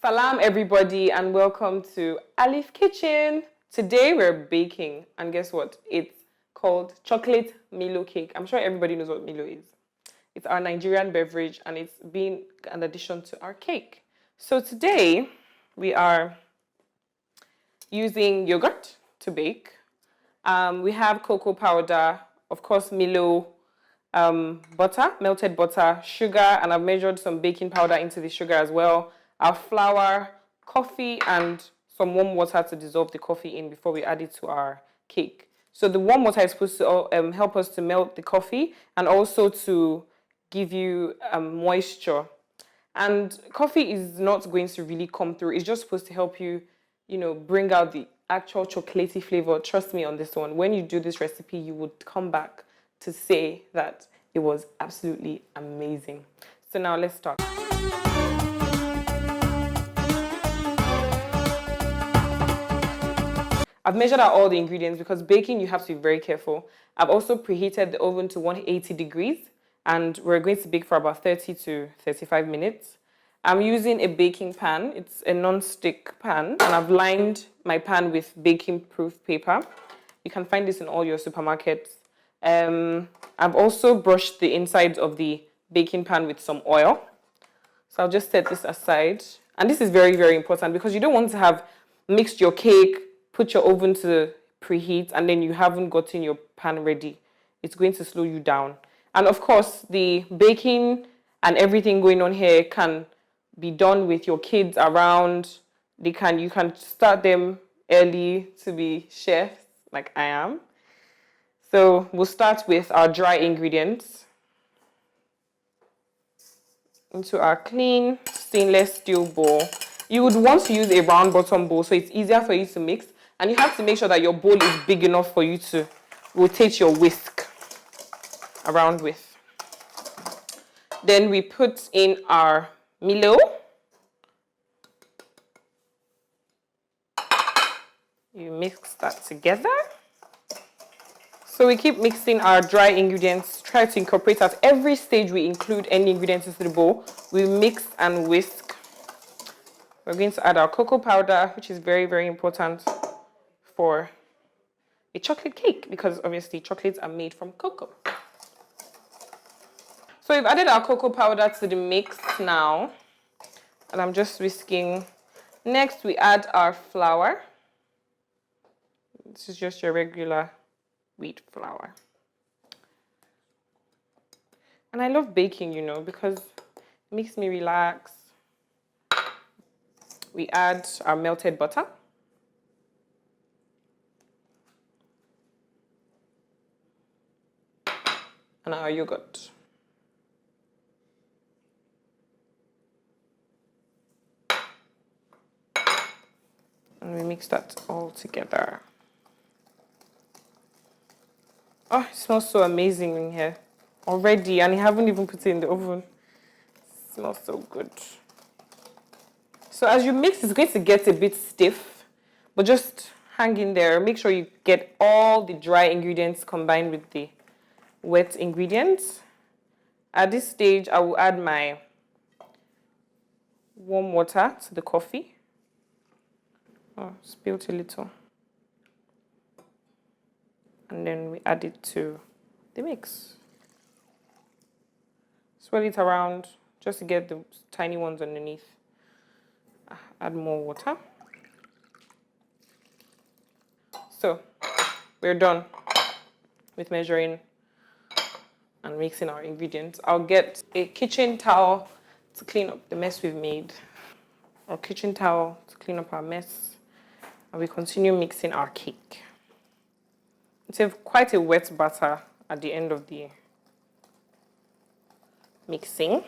Salam everybody and welcome to Aleef Kitchen. Today we're baking and guess what? It's called chocolate Milo cake. I'm sure everybody knows what Milo is. It's our Nigerian beverage and it's been an addition to our cake. So today we are using yogurt to bake. We have cocoa powder, of course Milo, butter, melted butter, sugar, and I've measured some baking powder into the sugar as well. Our flour, coffee, and some warm water to dissolve the coffee in before we add it to our cake. So the warm water is supposed to help us to melt the coffee and also to give you moisture. And coffee is not going to really come through. It's just supposed to help you, bring out the actual chocolatey flavor. Trust me on this one. When you do this recipe, you would come back to say that it was absolutely amazing. So now let's start. I've measured out all the ingredients because baking you have to be very careful. I've also preheated the oven to 180 degrees and we're going to bake for about 30 to 35 minutes. I'm using a baking pan. It's a non-stick pan and I've lined my pan with baking proof paper. You can find this in all your supermarkets. I've also brushed the inside of the baking pan with some oil. So I'll just set this aside. And this is very, very important because you don't want to have mixed your cake, put your oven to preheat, and then you haven't gotten your pan ready. It's going to slow you down. And of course, the baking and everything going on here can be done with your kids around. You can start them early to be chefs like I am. So we'll start with our dry ingredients. Into our clean stainless steel bowl. You would want to use a round bottom bowl so it's easier for you to mix. And you have to make sure that your bowl is big enough for you to rotate your whisk around with. Then we put in our Milo. You mix that together. So we keep mixing our dry ingredients, try to incorporate at every stage we include any ingredients into the bowl. We mix and whisk. We're going to add our cocoa powder, which is very, very important for a chocolate cake because obviously chocolates are made from cocoa. So we've added our cocoa powder to the mix now and I'm just whisking. Next we add our flour. This is just your regular wheat flour. And I love baking, because it makes me relax. We add our melted butter. And our yogurt. And we mix that all together. Oh, it smells so amazing in here already, and I haven't even put it in the oven. It smells so good. So as you mix, it's going to get a bit stiff, but just hang in there. Make sure you get all the dry ingredients combined with the wet ingredients. At this stage, I will add my warm water to the coffee. Oh, spilled a little. And then we add it to the mix. Swirl it around just to get the tiny ones underneath. Add more water. So we're done with measuring and mixing our ingredients. I'll get a kitchen towel to clean up the mess we've made. Or kitchen towel to clean up our mess. And we continue mixing our cake. It's quite a wet batter at the end of the mixing.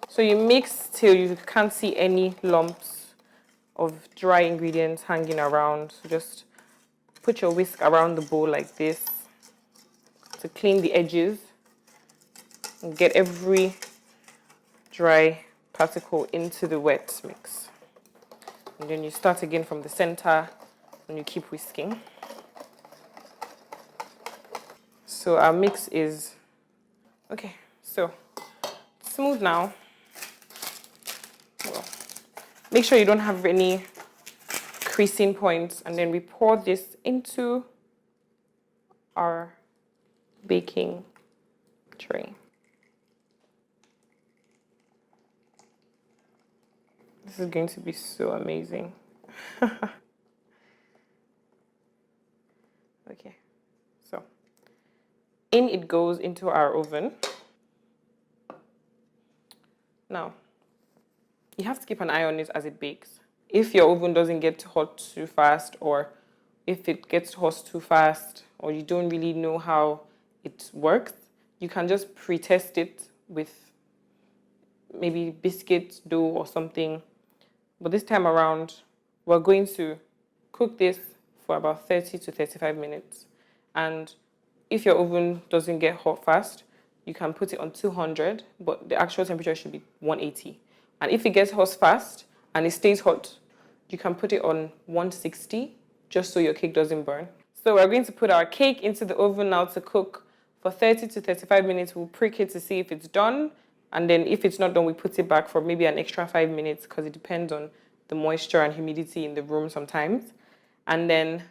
So you mix till you can't see any lumps of dry ingredients hanging around. So just put your whisk around the bowl like this to clean the edges and get every dry particle into the wet mix. And then you start again from the center and you keep whisking. So our mix is okay. So, smooth now. Well, make sure you don't have any creasing points, and then we pour this into our baking tray. This is going to be so amazing. Okay, so in it goes into our oven. Now, you have to keep an eye on it as it bakes. If your oven doesn't get hot too fast, or if it gets hot too fast, or you don't really know how it works, you can just pre-test it with maybe biscuit dough or something. But this time around, we're going to cook this for about 30 to 35 minutes. And if your oven doesn't get hot fast, you can put it on 200, but the actual temperature should be 180. And if it gets hot fast and it stays hot, you can put it on 160, just so your cake doesn't burn. So we're going to put our cake into the oven now to cook for 30 to 35 minutes. We'll prick it to see if it's done. And then if it's not done, we put it back for maybe an extra 5 minutes, because it depends on the moisture and humidity in the room sometimes. And then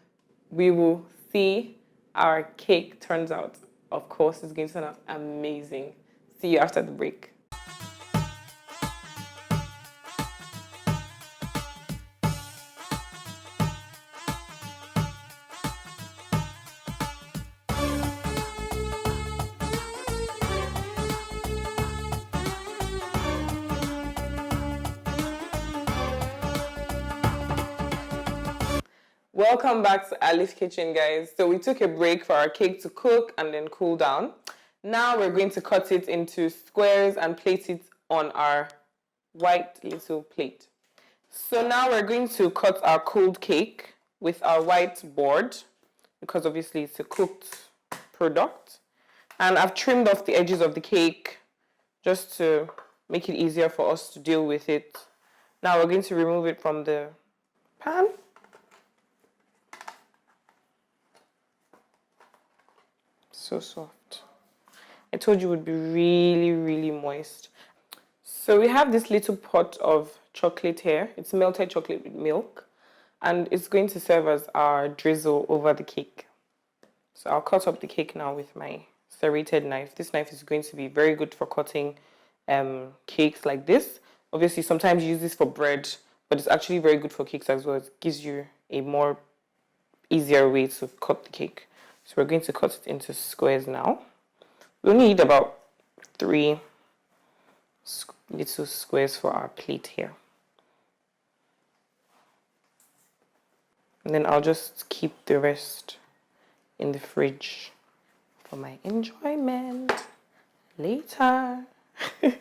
we will see our cake turns out. Of course, it's going to turn out amazing. See you after the break. Welcome back to Aleef Kitchen, guys. So we took a break for our cake to cook and then cool down. Now we're going to cut it into squares and place it on our white little plate. So now we're going to cut our cooled cake with our white board, because obviously it's a cooked product. And I've trimmed off the edges of the cake just to make it easier for us to deal with it. Now we're going to remove it from the pan. So soft. I told you it would be really, really moist. So we have this little pot of chocolate here. It's melted chocolate with milk, and it's going to serve as our drizzle over the cake. So I'll cut up the cake now with my serrated knife. This knife is going to be very good for cutting cakes like this. Obviously, sometimes you use this for bread, but it's actually very good for cakes as well. It gives you a more easier way to cut the cake. So we're going to cut it into squares now. We'll need about 3 little squares for our plate here. And then I'll just keep the rest in the fridge for my enjoyment later. Okay.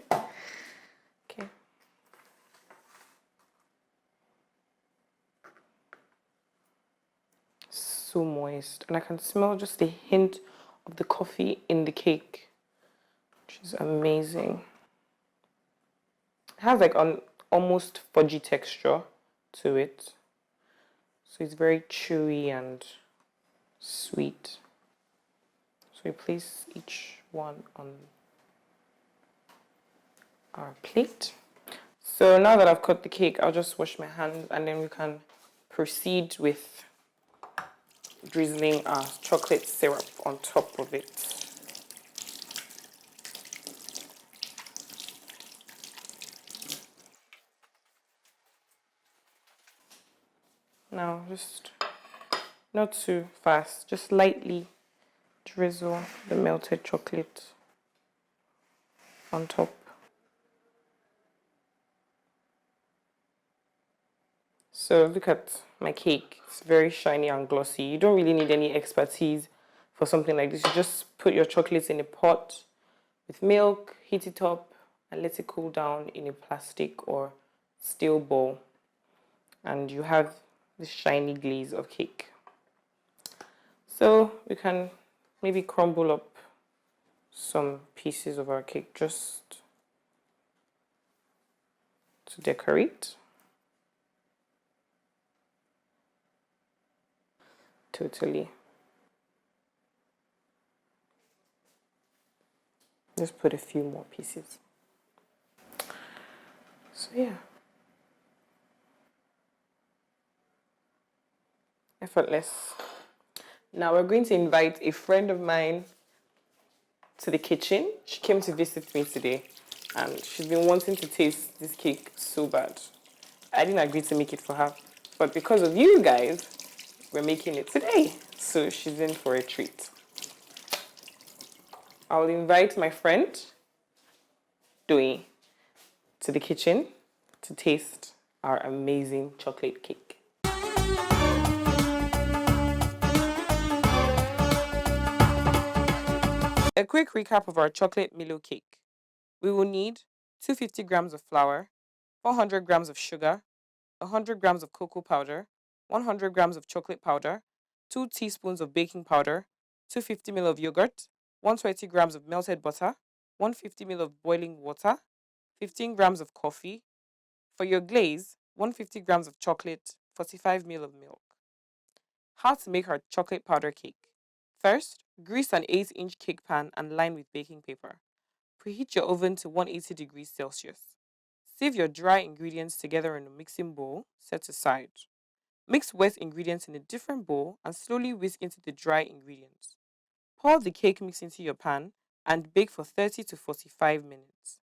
So moist, and I can smell just a hint of the coffee in the cake, which is amazing. It has like an almost fudgy texture to it, so it's very chewy and sweet. So we place each one on our plate. So now that I've cut the cake, I'll just wash my hands, and then we can proceed with drizzling our chocolate syrup on top of it. Now, just not too fast, just lightly drizzle the melted chocolate on top. So look at my cake. It's very shiny and glossy. You don't really need any expertise for something like this. You just put your chocolates in a pot with milk, heat it up, and let it cool down in a plastic or steel bowl. And you have this shiny glaze of cake. So we can maybe crumble up some pieces of our cake just to decorate. Totally. Just put a few more pieces. So yeah. Effortless. Now we're going to invite a friend of mine to the kitchen. She came to visit me today and she's been wanting to taste this cake so bad. I didn't agree to make it for her, but because of you guys, we're making it today. So she's in for a treat. I'll invite my friend, Doi, to the kitchen to taste our amazing chocolate cake. A quick recap of our chocolate Milo cake. We will need 250 grams of flour, 400 grams of sugar, 100 grams of cocoa powder, 100 grams of chocolate powder, 2 teaspoons of baking powder, 250 ml of yogurt, 120 grams of melted butter, 150 ml of boiling water, 15 grams of coffee. For your glaze, 150 grams of chocolate, 45 ml of milk. How to make our chocolate powder cake. First, grease an 8-inch cake pan and line with baking paper. Preheat your oven to 180 degrees Celsius. Sieve your dry ingredients together in a mixing bowl, set aside. Mix wet ingredients in a different bowl and slowly whisk into the dry ingredients. Pour the cake mix into your pan and bake for 30 to 45 minutes.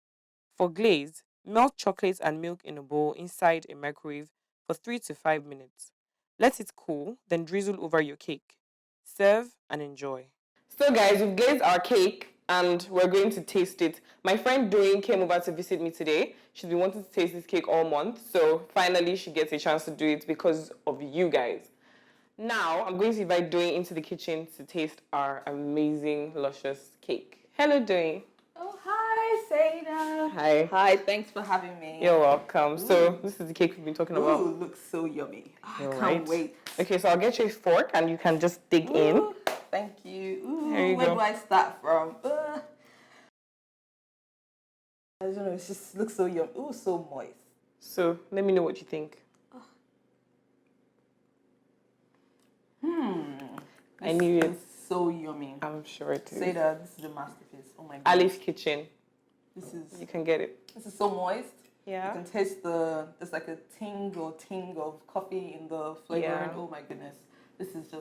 For glaze, melt chocolate and milk in a bowl inside a microwave for 3 to 5 minutes. Let it cool, then drizzle over your cake. Serve and enjoy. So guys, we've glazed our cake and we're going to taste it. My friend Doreen came over to visit me today. She's been wanting to taste this cake all month, so finally she gets a chance to do it because of you guys. Now, I'm going to invite Doreen into the kitchen to taste our amazing, luscious cake. Hello, Doreen. Oh, hi, Seda. Hi. Hi, thanks for having me. You're welcome. Ooh. So, this is the cake we've been talking about. Ooh, looks so yummy. I You're can't right. wait. Okay, so I'll get you a fork and you can just dig in. Thank you. Ooh, There you where go. do I start from? I don't know, it just looks so yummy. Ooh, so moist. So, let me know what you think. I knew it. It's so yummy. I'm sure it is. Seda, this is a masterpiece. Oh my god. Aleef kitchen. You can get it. This is so moist. Yeah. You can taste there's like a ting of coffee in the flavoring. Yeah. Oh my goodness. This is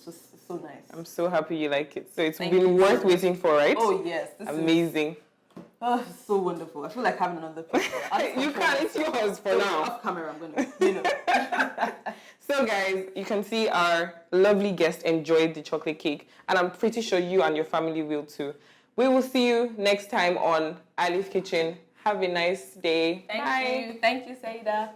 it's so nice. I'm so happy you like it. So it's Thank been you. worth waiting for, right? Oh yes. This amazing. It's so wonderful. I feel like having another picture. You can, it's yours for now. Off camera, I'm gonna, So guys, you can see our lovely guest enjoyed the chocolate cake and I'm pretty sure you and your family will too. We will see you next time on Aleef Kitchen. Have a nice day. Thank you. Thank you, Seda.